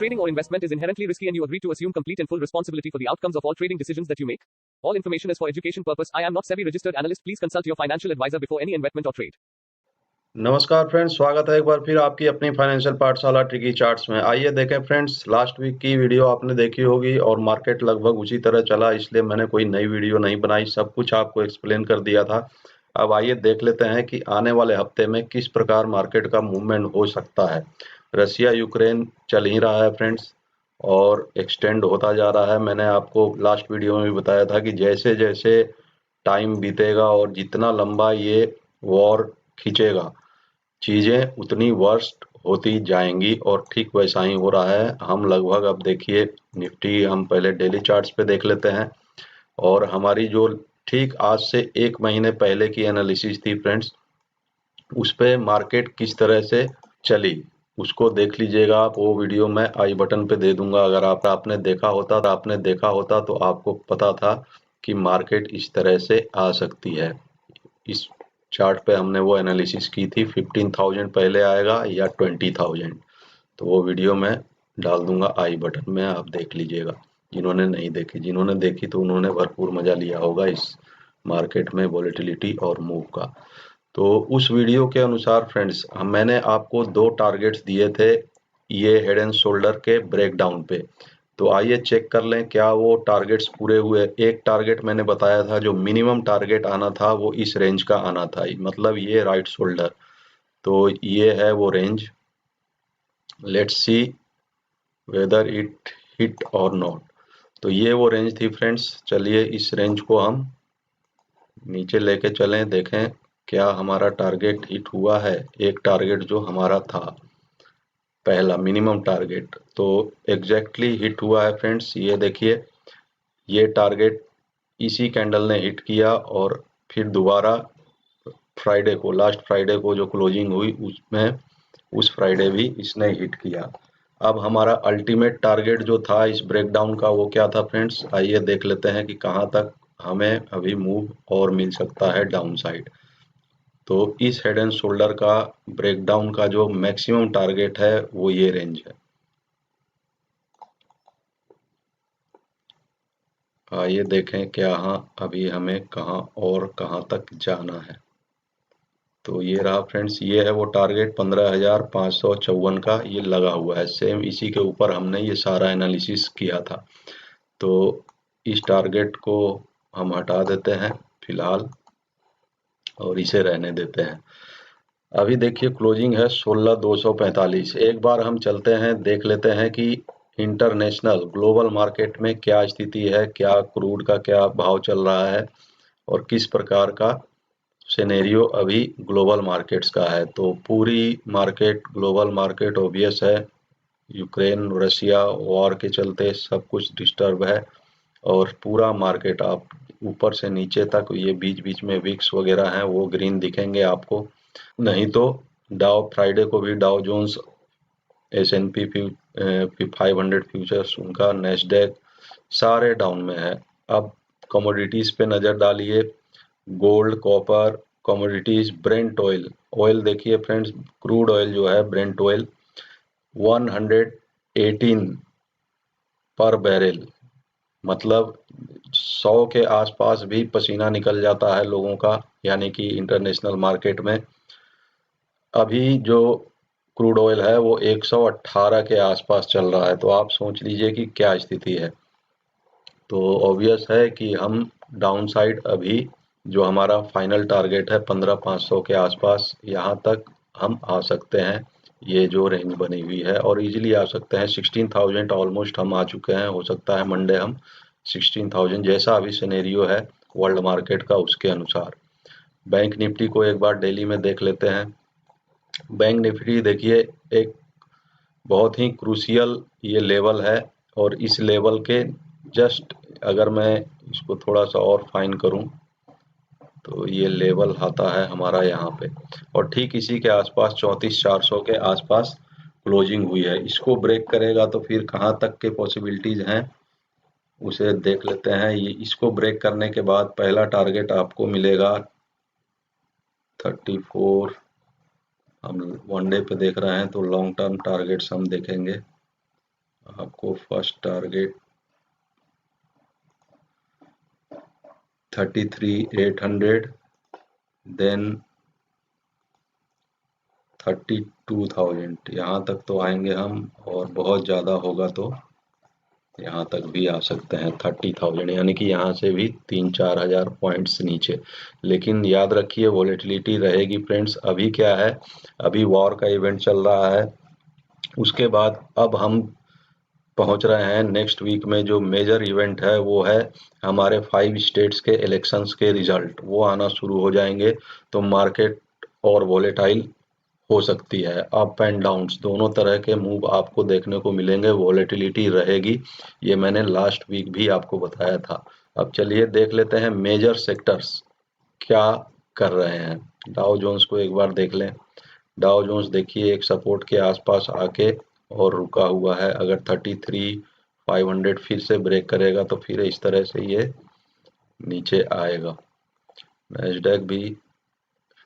Trading or investment is inherently risky and you agree to assume complete and full responsibility for the outcomes of all trading decisions that you make. All information is for education purpose. I am not SEBI registered analyst. Please consult your financial advisor before any investment or trade. नमस्कार friends, स्वागत है एक बार फिर आपकी अपनी financial पाठशाला tricky charts में। आइए देखें फ्रेंड्स, लास्ट वीक की वीडियो आपने देखी होगी और मार्केट लगभग उसी तरह चला, इसलिए मैंने कोई नई वीडियो नहीं बनाई, सब कुछ आपको एक्सप्लेन कर दिया था। अब आइए देख लेते हैं कि आने वाले हफ्ते में किस प्रकार मार्केट का मूवमेंट हो सकता है। रशिया यूक्रेन चल ही रहा है फ्रेंड्स और एक्सटेंड होता जा रहा है। मैंने आपको लास्ट वीडियो में भी बताया था कि जैसे जैसे टाइम बीतेगा और जितना लंबा ये वॉर खींचेगा, चीजें उतनी वर्स्ट होती जाएंगी और ठीक वैसा ही हो रहा है। हम लगभग, अब देखिए निफ्टी, हम पहले डेली चार्ट्स पे देख लेते हैं और हमारी जो ठीक आज से 1 महीने पहले की एनालिसिस थी फ्रेंड्स, उस पे मार्केट किस तरह से चली उसको देख लीजिएगा आप। वो वीडियो मैं आई बटन पे दे दूंगा। अगर आपने देखा होता तो आपको पता था कि मार्केट इस तरह से आ सकती है। इस चार्ट पे हमने वो एनालिसिस की थी, 15,000 पहले आएगा या 20,000, तो वो वीडियो मैं डाल दूंगा आई बटन में, आप देख लीजिएगा। जिन्होंने नहीं देखी, जिन्होंने देखी तो उन्होंने भरपूर मजा लिया होगा इस मार्केट में वॉलेटिलिटी और मूव का। तो उस वीडियो के अनुसार फ्रेंड्स, मैंने आपको 2 टारगेट्स दिए थे ये हेड एंड शोल्डर के ब्रेकडाउन पे। तो आइए चेक कर लें क्या वो टारगेट्स पूरे हुए। एक टारगेट मैंने बताया था, जो मिनिमम टारगेट आना था वो इस रेंज का आना था, मतलब ये राइट शोल्डर। तो ये है वो range. Let's see whether it hit और नॉट। तो ये वो रेंज थी फ्रेंड्स। चलिए इस रेंज को हम नीचे लेके चलें, देखें क्या हमारा टारगेट हिट हुआ है। एक टारगेट जो हमारा था पहला मिनिमम टारगेट, तो एग्जैक्टली हिट हुआ है फ्रेंड्स। ये देखिए, ये टारगेट इसी कैंडल ने हिट किया और फिर दोबारा फ्राइडे को, लास्ट फ्राइडे को जो क्लोजिंग हुई उसमें, उस फ्राइडे भी इसने हिट किया। अब हमारा अल्टीमेट टारगेट जो था इस ब्रेकडाउन का वो क्या था फ्रेंड्स, आइए देख लेते हैं कि कहां तक हमें अभी मूव और मिल सकता है डाउन साइड। तो इस हेड एंड शोल्डर का ब्रेकडाउन का जो मैक्सिमम टारगेट है वो ये रेंज है। आइए देखें क्या अभी हमें कहां और कहां तक जाना है। तो ये रहा फ्रेंड्स, ये है वो टारगेट 15,554 का, ये लगा हुआ है सेम, इसी के ऊपर हमने ये सारा एनालिसिस किया था। तो इस टारगेट को हम हटा देते हैं फिलहाल और इसे रहने देते हैं। अभी देखिए क्लोजिंग है 16,245। एक बार हम चलते हैं, देख लेते हैं कि इंटरनेशनल ग्लोबल मार्केट में क्या स्थिति है, क्या क्रूड का क्या भाव चल रहा है और किस प्रकार का सिनेरियो अभी ग्लोबल मार्केट्स का है। तो पूरी मार्केट, ग्लोबल मार्केट ऑब्वियस है, यूक्रेन रशिया वॉर के चलते सब कुछ डिस्टर्ब है और पूरा मार्केट आप ऊपर से नीचे तक, ये बीच बीच में विक्स वगैरह हैं वो ग्रीन दिखेंगे आपको। नहीं तो डाउ, फ्राइडे को भी डाउ जोन्स, S&P 500 फ्यूचर्स, उनका नेस्डैक सारे डाउन में है। अब कमोडिटीज पे नजर डालिए, gold, copper, commodities, Brent oil. Oil देखिए फ्रेंड्स, क्रूड ऑयल जो है ब्रेंट ऑयल 118 पर बैरल, मतलब 100 के आसपास भी पसीना निकल जाता है लोगों का, यानी कि इंटरनेशनल मार्केट में अभी जो क्रूड ऑयल है वो 118 के आसपास चल रहा है। तो आप सोच लीजिए कि क्या स्थिति है। तो ऑब्वियस है कि हम डाउन साइड अभी जो हमारा फाइनल टारगेट है 15,500 के आसपास, यहाँ तक हम आ सकते हैं। ये जो रेंज बनी हुई है और इजीली आ सकते हैं। 16,000 ऑलमोस्ट हम आ चुके हैं, हो सकता है मंडे हम 16,000, जैसा अभी सिनेरियो है वर्ल्ड मार्केट का उसके अनुसार। बैंक निफ्टी को एक बार डेली में देख लेते हैं। बैंक निफ्टी देखिए, एक बहुत ही क्रूशियल ये लेवल है और इस लेवल के जस्ट, अगर मैं इसको थोड़ा सा और फाइन करूं तो ये लेवल आता है हमारा यहाँ पे और ठीक इसी के आसपास 34,400 के आसपास क्लोजिंग हुई है। इसको ब्रेक करेगा तो फिर कहाँ तक के पॉसिबिलिटीज हैं उसे देख लेते हैं। ये इसको ब्रेक करने के बाद पहला टारगेट आपको मिलेगा 34। हम वन डे पे देख रहे हैं तो लॉन्ग टर्म टारगेट्स हम देखेंगे। आपको फर्स्ट टारगेट 33,800, देन 32,000, यहाँ तक तो आएंगे हम, और बहुत ज़्यादा होगा तो यहाँ तक भी आ सकते हैं 30,000, यानी कि यहाँ से भी 3-4 हज़ार पॉइंट्स नीचे। लेकिन याद रखिए वॉलेटिलिटी रहेगी फ्रेंड्स। अभी क्या है, अभी वॉर का इवेंट चल रहा है, उसके बाद अब हम पहुंच रहे हैं नेक्स्ट वीक में। जो मेजर इवेंट है वो है हमारे 5 स्टेट्स के इलेक्शंस के रिजल्ट, वो आना शुरू हो जाएंगे। तो मार्केट और वॉलेटाइल हो सकती है, अप एंड डाउन्स दोनों तरह के मूव आपको देखने को मिलेंगे, वॉलेटिलिटी रहेगी। ये मैंने लास्ट वीक भी आपको बताया था। अब चलिए देख लेते हैं मेजर सेक्टर्स क्या कर रहे हैं। डाउ जोन्स को एक बार देख लें। डाउ जोन्स देखिए एक सपोर्ट के आसपास आके और रुका हुआ है। अगर 33,500 फिर से ब्रेक करेगा तो फिर इस तरह से ये नीचे आएगा। नैस्डैक भी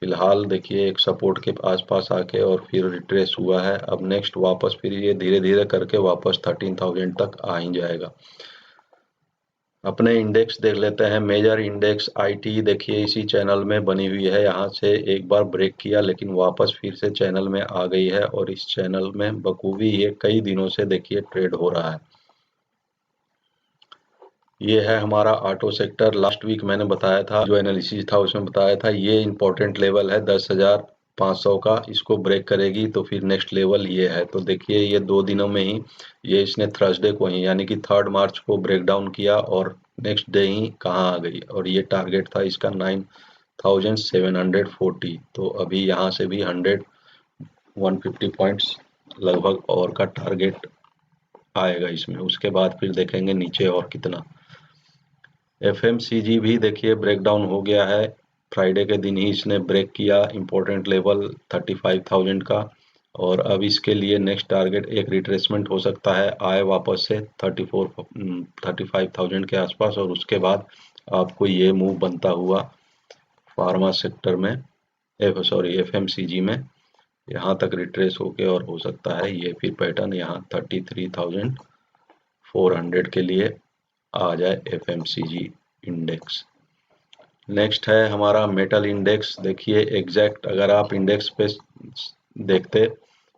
फिलहाल देखिए एक सपोर्ट के आसपास आके और फिर रिट्रेस हुआ है। अब नेक्स्ट वापस फिर ये धीरे धीरे करके वापस 13,000 तक आ ही जाएगा। अपने इंडेक्स देख लेते हैं। मेजर इंडेक्स आईटी देखिए इसी चैनल में बनी हुई है, यहाँ से एक बार ब्रेक किया लेकिन वापस फिर से चैनल में आ गई है, और इस चैनल में बखूबी ये कई दिनों से देखिए ट्रेड हो रहा है। ये है हमारा ऑटो सेक्टर। लास्ट वीक मैंने बताया था, जो एनालिसिस था उसमें बताया था ये इंपॉर्टेंट लेवल है 10,500 का, इसको ब्रेक करेगी तो फिर नेक्स्ट लेवल ये है। तो देखिए ये 2 दिनों में ही ये इसने थर्सडे को ही यानी कि 3 मार्च को ब्रेक डाउन किया और नेक्स्ट डे ही कहाँ आ गई, और ये टारगेट था इसका 9,740। तो अभी यहाँ से भी 150 पॉइंट्स लगभग और का टारगेट आएगा इसमें। उसके बाद फिर देखेंगे नीचे और कितना। एफएमसीजी भी देखिए ब्रेक डाउन हो गया है, फ्राइडे के दिन ही इसने ब्रेक किया इम्पोर्टेंट लेवल 35,000 का, और अब इसके लिए नेक्स्ट टारगेट एक रिट्रेसमेंट हो सकता है, आए वापस से 35,000 के आसपास, और उसके बाद आपको ये मूव बनता हुआ फार्मा सेक्टर में एफएमसीजी में यहाँ तक रिट्रेस होके और हो सकता है ये फिर पैटर्न यहाँ 33,400 के लिए आ जाए एफएमसीजी इंडेक्स। नेक्स्ट है हमारा मेटल इंडेक्स। देखिए एग्जैक्ट अगर आप इंडेक्स पे देखते,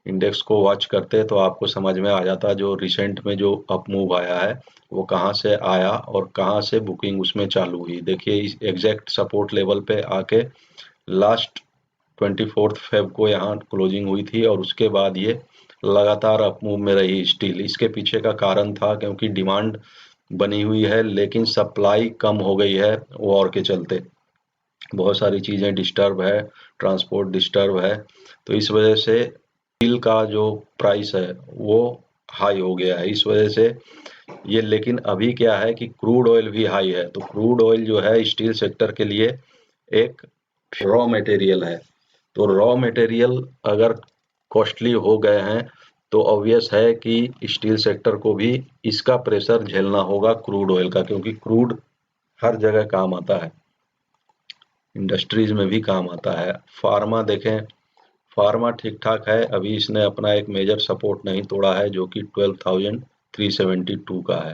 इंडेक्स को वॉच करते तो आपको समझ में आ जाता जो रिसेंट में जो अप मूव आया है वो कहाँ से आया और कहाँ से बुकिंग उसमें चालू हुई। देखिए इस एग्जैक्ट सपोर्ट लेवल पे आके लास्ट 24 फेब को यहाँ क्लोजिंग हुई थी, और उसके बाद ये लगातार अप मूव में रही स्टील। इसके पीछे का कारण था क्योंकि डिमांड बनी हुई है लेकिन सप्लाई कम हो गई है वॉर के चलते, बहुत सारी चीज़ें डिस्टर्ब है, ट्रांसपोर्ट डिस्टर्ब है, तो इस वजह से स्टील का जो प्राइस है वो हाई हो गया है। इस वजह से ये, लेकिन अभी क्या है कि क्रूड ऑयल भी हाई है, तो क्रूड ऑयल जो है स्टील सेक्टर के लिए एक रॉ मटेरियल है। तो रॉ मटेरियल अगर कॉस्टली हो गए हैं तो ऑब्वियस है कि स्टील सेक्टर को भी इसका प्रेशर झेलना होगा क्रूड ऑयल का, क्योंकि क्रूड हर जगह काम आता है, इंडस्ट्रीज में भी काम आता है। फार्मा देखें, फार्मा ठीक ठाक है, अभी इसने अपना एक मेजर सपोर्ट नहीं तोड़ा है जो कि 12,372 का है।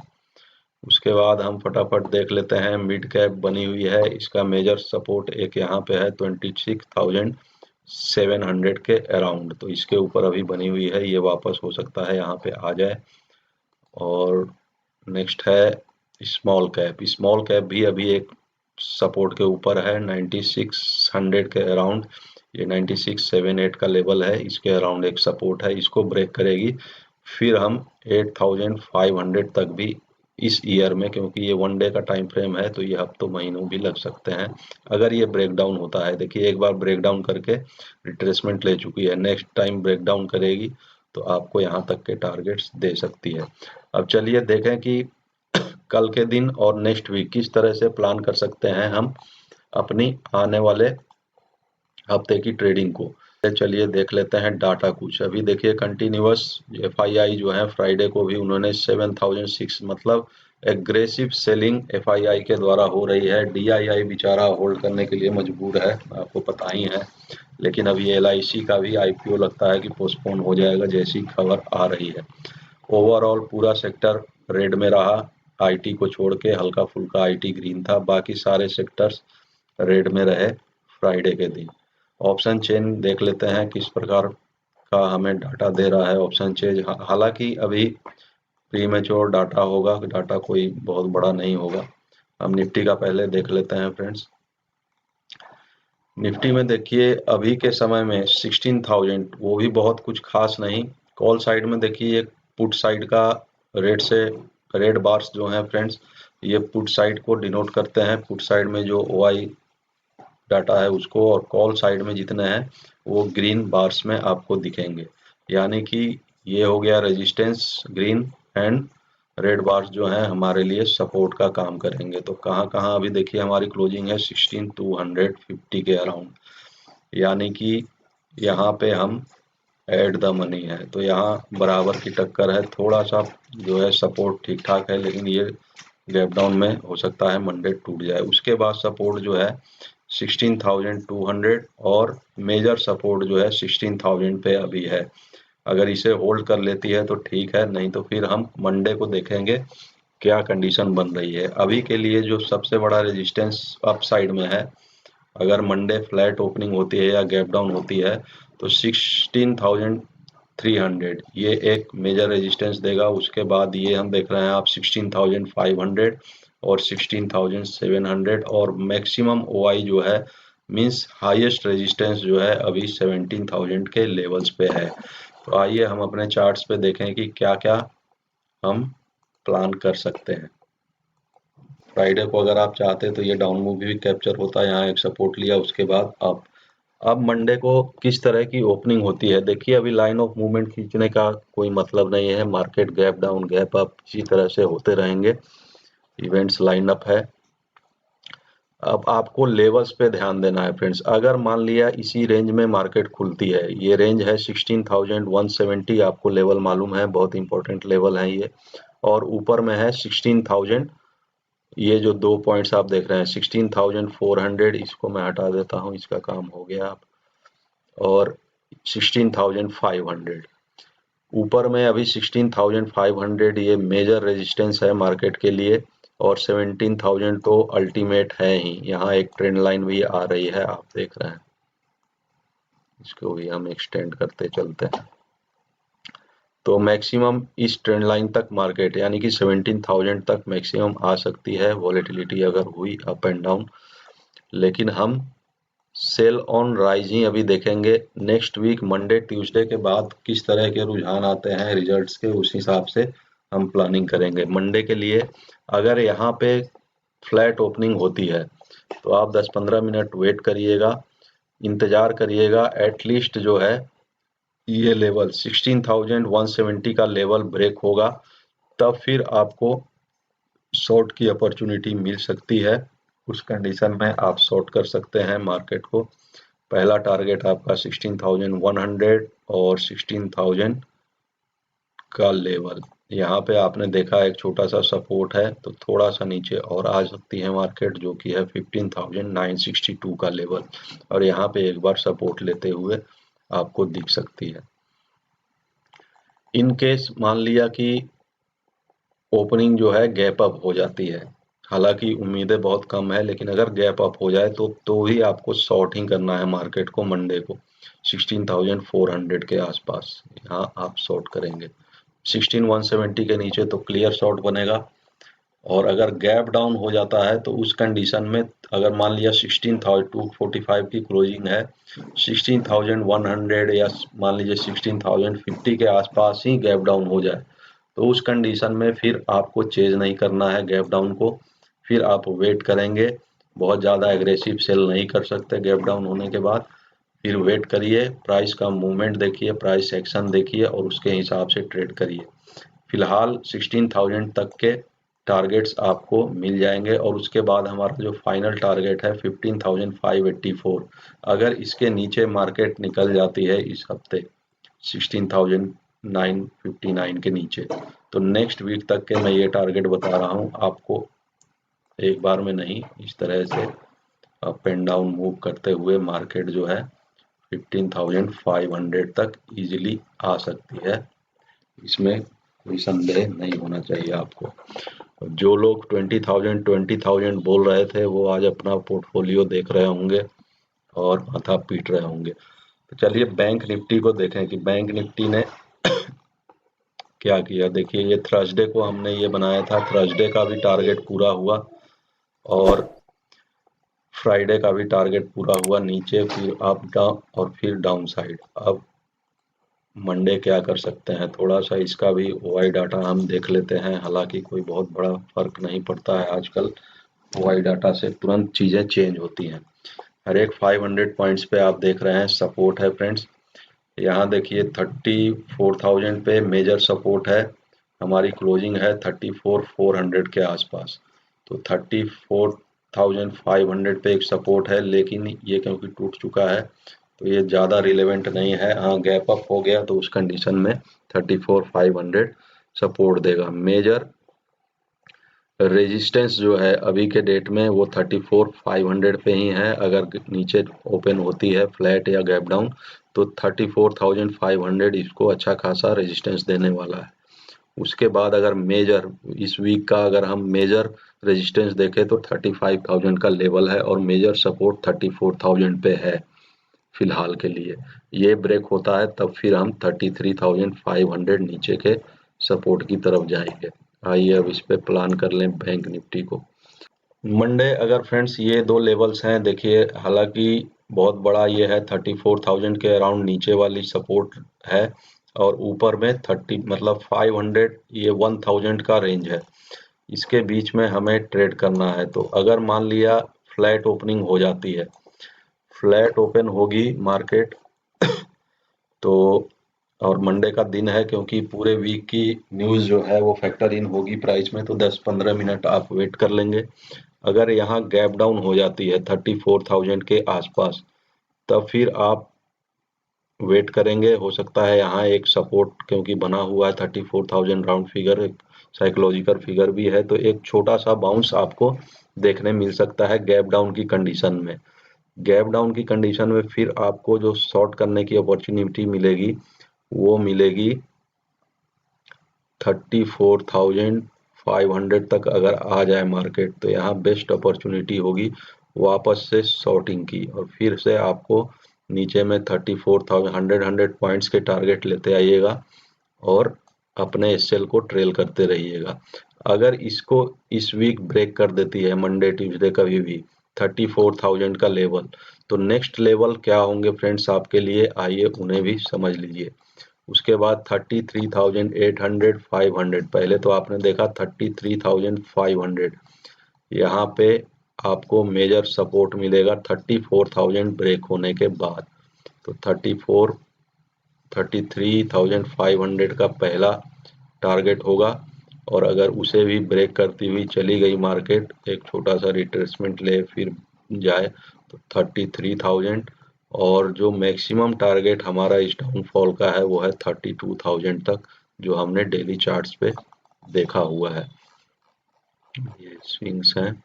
उसके बाद हम फटाफट देख लेते हैं मिड कैप बनी हुई है, इसका मेजर सपोर्ट एक यहाँ पे है 26,700 के अराउंड, तो इसके ऊपर अभी बनी हुई है, ये वापस हो सकता है यहाँ पे आ जाए। और नेक्स्ट है स्मॉल कैप। स्मॉल कैप भी अभी एक सपोर्ट के ऊपर है 9600 के अराउंड, ये 9678 का लेवल है, इसके अराउंड एक सपोर्ट है, इसको ब्रेक करेगी फिर हम 8500 तक भी इस ईयर में, क्योंकि ये 1 डे का टाइम फ्रेम है तो ये हफ्तों महीनों भी लग सकते हैं अगर ये ब्रेक डाउन होता है। देखिए एक बार ब्रेक डाउन करके रिट्रेसमेंट ले चुकी है, नेक्स्ट टाइम ब्रेक डाउन करेगी तो आपको यहाँ तक के टारगेट्स दे सकती है। अब चलिए देखें कि कल के दिन और नेक्स्ट वीक किस तरह से प्लान कर सकते हैं हम अपनी आने वाले हफ्ते की ट्रेडिंग को। चलिए देख लेते हैं डाटा कुछ। अभी देखिए कंटिन्यूअस एफआईआई जो है फ्राइडे को भी उन्होंने 7006 मतलब एग्रेसिव सेलिंग एफआईआई के द्वारा हो रही है। डीआईआई बेचारा होल्ड करने के लिए मजबूर है, आपको पता ही है, लेकिन अभी एलआईसी का भी आईपीओ लगता है कि पोस्टपोन हो जाएगा जैसी खबर आ रही है। ओवरऑल पूरा सेक्टर रेड में रहा, आईटी को छोड़ के हल्का फुल्का आईटी ग्रीन था, बाकी सारे सेक्टर्स रेड में रहे फ्राइडे के दिन। ऑप्शन चेन देख लेते हैं किस प्रकार का हमें डाटा दे रहा है ऑप्शन चेन। हालांकि अभी प्रीमेच्योर डाटा होगा, डाटा कोई बहुत बड़ा नहीं होगा। हम निफ्टी का पहले देख लेते हैं फ्रेंड्स। निफ्टी में देखिए अभी के समय में 16,000, वो भी बहुत कुछ खास नहीं। कॉल साइड में देखिए पुट साइड का रेड से रेड बार्स जो हैं फ्रेंड्स, ये पुट साइड को डिनोट करते हैं। पुट साइड में जो ओआई डाटा है उसको, और कॉल साइड में जितने हैं वो ग्रीन बार्स में आपको दिखेंगे। यानी कि ये हो गया resistance green, and red bars जो हैं हमारे लिए सपोर्ट का काम करेंगे। तो कहाँ कहाँ अभी देखिए हमारी क्लोजिंग है 16,250 के अराउंड, यानी कि यहाँ पे हम एट द मनी है, तो यहाँ बराबर की टक्कर है। थोड़ा सा जो है सपोर्ट ठीक ठाक है, लेकिन ये गैप डाउन में हो सकता है मंडे टूट जाए। उसके बाद सपोर्ट जो है 16,200, और मेजर सपोर्ट जो है 16,000 पे अभी है। अगर इसे होल्ड कर लेती है तो ठीक है, नहीं तो फिर हम मंडे को देखेंगे क्या कंडीशन बन रही है। अभी के लिए जो सबसे बड़ा रेजिस्टेंस अप साइड में है, अगर मंडे फ्लैट ओपनिंग होती है या गैप डाउन होती है तो 16,300 ये एक मेजर रेजिस्टेंस देगा। उसके बाद ये हम देख रहे हैं आप 16,500 और 16,700, और मैक्सिमम ओआई जो है मींस हाईएस्ट रेजिस्टेंस जो है अभी 17,000 के लेवल्स पे है। तो आइए हम अपने चार्ट्स पे देखें कि क्या क्या हम प्लान कर सकते हैं। फ्राइडे को अगर आप चाहते तो ये डाउन मूव भी कैप्चर होता है, यहाँ एक सपोर्ट लिया उसके बाद अप। अब मंडे को किस तरह की ओपनिंग होती है देखिए, अभी लाइन ऑफ मूवमेंट खींचने का कोई मतलब नहीं है। Market gap down gap up इसी तरह से होते रहेंगे, इवेंट्स लाइन अप है। अब आपको लेवल्स पे ध्यान देना है फ्रेंड्स। अगर मान लिया इसी रेंज में मार्केट खुलती है, ये रेंज है 16,170, आपको लेवल मालूम है, बहुत इंपॉर्टेंट लेवल है ये। और ऊपर में है 16,000, ये जो 2 पॉइंट्स आप देख रहे हैं 16,400, इसको मैं हटा देता हूँ, इसका काम हो गया। आप और 16,500 ऊपर में अभी 16,500 ये मेजर रेजिस्टेंस है मार्केट के लिए, और 17,000 तो अल्टीमेट है ही। यहाँ एक ट्रेंड लाइन भी आ रही है, आप देख रहे हैं, इसको भी हम एक्सटेंड करते चलते हैं। तो मैक्सिमम इस ट्रेंड लाइन तक मार्केट यानी कि 17,000 तक मैक्सिमम आ सकती है वॉलेटिलिटी अगर हुई अप एंड डाउन। लेकिन हम सेल ऑन राइज ही अभी देखेंगे। नेक्स्ट वीक मंडे ट्यूसडे के बाद किस तरह के रुझान आते हैं रिजल्ट्स के, उस हिसाब से हम प्लानिंग करेंगे। मंडे के लिए अगर यहाँ पे फ्लैट ओपनिंग होती है तो आप 10-15 मिनट वेट करिएगा, इंतजार करिएगा। एटलीस्ट जो है ये लेवल 16,170 का लेवल ब्रेक होगा, तब फिर आपको शॉर्ट की अपॉर्चुनिटी मिल सकती है। उस कंडीशन में आप शॉर्ट कर सकते हैं मार्केट को। पहला टारगेट आपका 16,100 और 16,000 का लेवल। यहाँ पे आपने देखा एक छोटा सा सपोर्ट है, तो थोड़ा सा नीचे और आ सकती है मार्केट, जो कि है 15,962 का लेवल, और यहाँ पे एक बार सपोर्ट लेते हुए आपको दिख सकती है। इन केस मान लिया कि ओपनिंग जो है गैप अप हो जाती है, हालांकि उम्मीदें बहुत कम है, लेकिन अगर गैप अप हो जाए तो ही आपको शॉर्ट ही करना है मार्केट को। मंडे को 16,400 के आसपास यहाँ आप शॉर्ट करेंगे। 16,170 के नीचे तो क्लियर शॉर्ट बनेगा, और अगर गैप डाउन हो जाता है तो उस कंडीशन में अगर मान लिया 16,245 की क्लोजिंग है, 16,100 या मान लीजिए 16,050 के आसपास ही गैप डाउन हो जाए, तो उस कंडीशन में फिर आपको चेज नहीं करना है गैप डाउन को, फिर आप वेट करेंगे। बहुत ज़्यादा एग्रेसिव सेल नहीं कर सकते गैप डाउन होने के बाद, फिर वेट करिए, प्राइस का मूवमेंट देखिए, प्राइस एक्शन देखिए, और उसके हिसाब से ट्रेड करिए। फिलहाल 16,000 तक के टारगेट्स आपको मिल जाएंगे, और उसके बाद हमारा जो फाइनल टारगेट है 15,584, अगर इसके नीचे मार्केट निकल जाती है इस हफ्ते 16,959 के नीचे, तो नेक्स्ट वीक तक के मैं ये टारगेट बता रहा हूँ आपको, एक बार में नहीं, इस तरह से अप एंड डाउन मूव करते हुए मार्केट जो है 15,500 तक इजीली आ सकती है। इसमें कोई संदेह नहीं होना चाहिए आपको। जो लोग 20,000 बोल रहे थे वो आज अपना पोर्टफोलियो देख रहे होंगे और माथा पीट रहे होंगे। तो चलिए बैंक निफ्टी को देखें कि बैंक निफ्टी ने क्या किया। देखिए ये थर्सडे को हमने ये बनाया था, थर्सडे का भी टारगेट पूरा हुआ और फ्राइडे का भी टारगेट पूरा हुआ, नीचे फिर अप डाउन और फिर डाउन साइड। अब मंडे क्या कर सकते हैं, थोड़ा सा इसका भी वाई डाटा हम देख लेते हैं। हालांकि कोई बहुत बड़ा फर्क नहीं पड़ता है आजकल, वाई डाटा से तुरंत चीजें चेंज होती हैं। हर एक 500 पॉइंट्स पे आप देख रहे हैं सपोर्ट है फ्रेंड्स। यहाँ देखिए 34,000 पे मेजर सपोर्ट है, हमारी क्लोजिंग है 34,400 के आसपास। तो 34,500 पे एक सपोर्ट है, लेकिन ये क्योंकि टूट चुका है तो ये ज़्यादा रिलेवेंट नहीं है। हाँ गैप अप हो गया तो उस कंडीशन में 34,500 सपोर्ट देगा। मेजर रेजिस्टेंस जो है अभी के डेट में वो 34,500 पे ही है। अगर नीचे ओपन होती है फ्लैट या गैप डाउन तो 34,500 इसको अच्छा खासा रेजिस्टेंस देने वाला है। उसके बाद अगर मेजर इस वीक का अगर हम मेजर रेजिस्टेंस देखें तो 35,000 का लेवल है और मेजर सपोर्ट 34,000 पे है फिलहाल के लिए। ये ब्रेक होता है तब फिर हम 33,500 नीचे के सपोर्ट की तरफ जाएंगे। आइए अब इस पे प्लान कर लें बैंक निफ्टी को। मंडे अगर फ्रेंड्स ये दो लेवल्स हैं, देखिए हालांकि बहुत बड़ा ये है 34,000 के अराउंड नीचे वाली सपोर्ट है और ऊपर में 30 मतलब 500 ये 1,000 का रेंज है। इसके बीच में हमें ट्रेड करना है। तो अगर मान लिया फ्लैट ओपनिंग हो जाती है, फ्लैट ओपन होगी मार्केट तो, और मंडे का दिन है क्योंकि पूरे वीक की न्यूज़ जो है वो फैक्टर इन होगी प्राइस में, तो 10-15 मिनट आप वेट कर लेंगे। अगर यहाँ गैप डाउन हो जाती है 34,000 के आसपास तब फिर आप वेट करेंगे। हो सकता है यहाँ एक सपोर्ट क्योंकि बना हुआ है 34,000 राउंड फिगर, एक साइकोलॉजिकल फिगर भी है, तो एक छोटा सा बाउंस आपको देखने मिल सकता है गैप डाउन की कंडीशन में। गैप डाउन की कंडीशन में फिर आपको जो शॉर्ट करने की अपॉर्चुनिटी मिलेगी वो मिलेगी 34,500 तक। अगर आ जाए मार्केट तो यहाँ बेस्ट अपॉर्चुनिटी होगी वापस से शॉर्टिंग की, और फिर से आपको नीचे में 34,000 100 पॉइंट्स के टारगेट लेते आइएगा और अपने एसएल को ट्रेल करते रहिएगा। अगर इसको इस वीक ब्रेक कर देती है मंडे ट्यूसडे कभी भी 34,000 का लेवल, तो नेक्स्ट लेवल क्या होंगे फ्रेंड्स आपके लिए, आइए उन्हें भी समझ लीजिए। उसके बाद 33,800 500, पहले तो आपने देखा 33,500, यहाँ पे आपको मेजर सपोर्ट मिलेगा 34,000 ब्रेक होने के बाद। तो 33,500 का पहला टारगेट होगा और अगर उसे भी ब्रेक करती हुई चली गई मार्केट, एक छोटा सा रिट्रेसमेंट ले फिर जाए तो 33,000, और जो मैक्सिमम टारगेट हमारा इस डाउनफॉल का है वो है 32,000 तक, जो हमने डेली चार्ट्स पे देखा हुआ है। ये स्विंग्स हैं,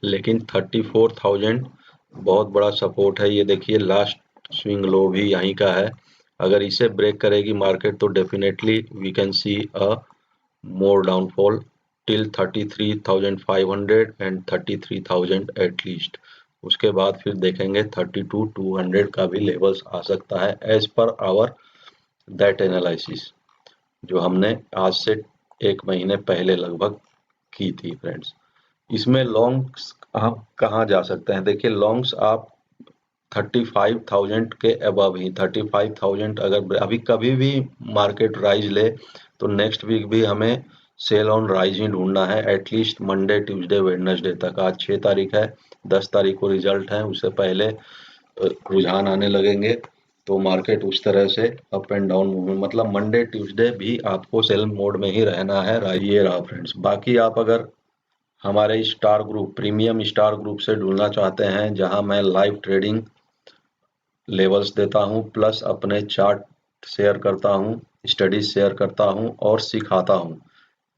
लेकिन 34,000 बहुत बड़ा सपोर्ट है। ये देखिए लास्ट स्विंग लो भी यहीं का है। अगर इसे ब्रेक करेगी मार्केट तो definitely we can see a more downfall till 33,500 and 33,000 at least. उसके बाद फिर देखेंगे 32,200 का भी लेवल्स आ सकता है as per hour that analysis, जो हमने आज से 1 महीने पहले लगभग की थी फ्रेंड्स। इसमें लॉन्ग्स आप कहाँ जा सकते हैं, देखिए लॉन्ग्स आप 35,000 के अबव ही, 35,000 अगर अभी कभी भी मार्केट राइज ले तो नेक्स्ट वीक भी हमें सेल ऑन राइज ही ढूंढना है, एटलीस्ट मंडे ट्यूसडे वेडनेसडे तक। आज 6 तारीख है, 10 तारीख को रिजल्ट है, उससे पहले रुझान आने लगेंगे तो मार्केट उस तरह से अप एंड डाउन मूवमेंट, मतलब मंडे ट्यूसडे भी आपको सेल मोड में ही रहना है। ये रहा फ्रेंड्स। बाकी आप अगर हमारे star group premium star group से जुड़ना चाहते हैं, जहां मैं लाइव ट्रेडिंग लेवल्स देता हूं प्लस अपने चार्ट शेयर करता हूं, स्टडीज शेयर करता हूं और सिखाता हूं,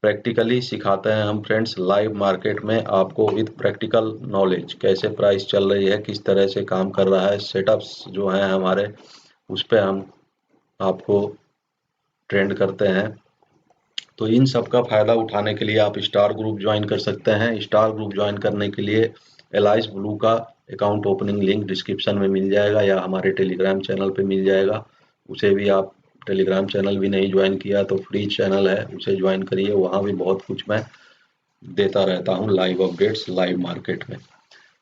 प्रैक्टिकली सिखाते हैं हम फ्रेंड्स लाइव मार्केट में आपको विद प्रैक्टिकल नॉलेज, कैसे प्राइस चल रही है, किस तरह से काम कर रहा है, सेटअप्स जो हैं हमारे उस पे हम आपको ट्रेंड करते हैं। तो इन सब का फ़ायदा उठाने के लिए आप स्टार ग्रुप ज्वाइन कर सकते हैं। स्टार ग्रुप ज्वाइन करने के लिए एलाइस ब्लू का अकाउंट ओपनिंग लिंक डिस्क्रिप्शन में मिल जाएगा या हमारे टेलीग्राम चैनल पे मिल जाएगा। उसे भी आप टेलीग्राम चैनल भी नहीं ज्वाइन किया तो फ्री चैनल है, उसे ज्वाइन करिए। वहाँ भी बहुत कुछ मैं देता रहता हूँ, लाइव अपडेट्स लाइव मार्केट में।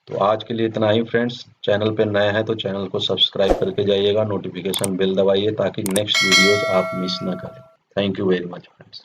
तो आज के लिए इतना ही फ्रेंड्स। चैनल पे नए हैं तो चैनल को सब्सक्राइब करके जाइएगा, नोटिफिकेशन बेल दबाइए ताकि नेक्स्ट वीडियोस आप मिस ना करें। Thank you very much friends.